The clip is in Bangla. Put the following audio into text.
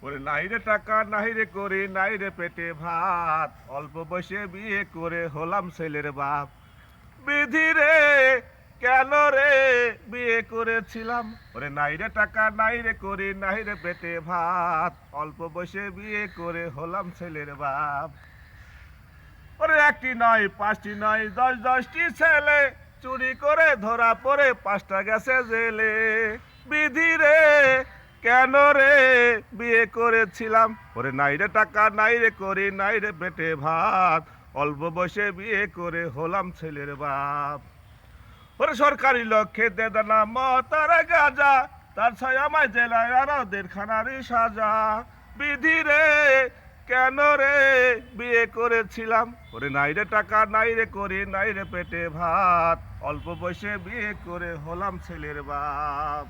ওরে নাই রে টাকা নাই রে করি নাই রে পেটে ভাত, অল্প বয়সে বিয়ে করে হলাম ছেলের বাপ। বিধি রে কেন রে বিয়ে করেছিলাম, ওরে নাই রে টাকা নাই রে করি নাই রে পেটে ভাত, অল্প বয়সে বিয়ে করে হলাম ছেলের বাপ। ওরে একটি নয় পাঁচটি নয় দশটি ছেলে, চুরি করে ধরা পড়ে 5টা গেছে জেলে। বিধি রে কেন রে বিয়ে করেছিলাম, ওরে নাই রে টাকা নাই রে করি নাই রে পেটে ভাত, অল্প বয়সে বিয়ে করে হলাম ছেলের বাপ। ওরে সরকারি লক্ষ্যে দেদানা মতার গাজা, তার ছয় আমায় জেলায় আর দেড়খানারই সাজা। বিধি রে কেন রে বিয়ে করেছিলাম, ওরে নাই রে টাকা নাই রে করি নাই রে পেটে ভাত, অল্প বয়সে বিয়ে করে হলাম ছেলের বাপ।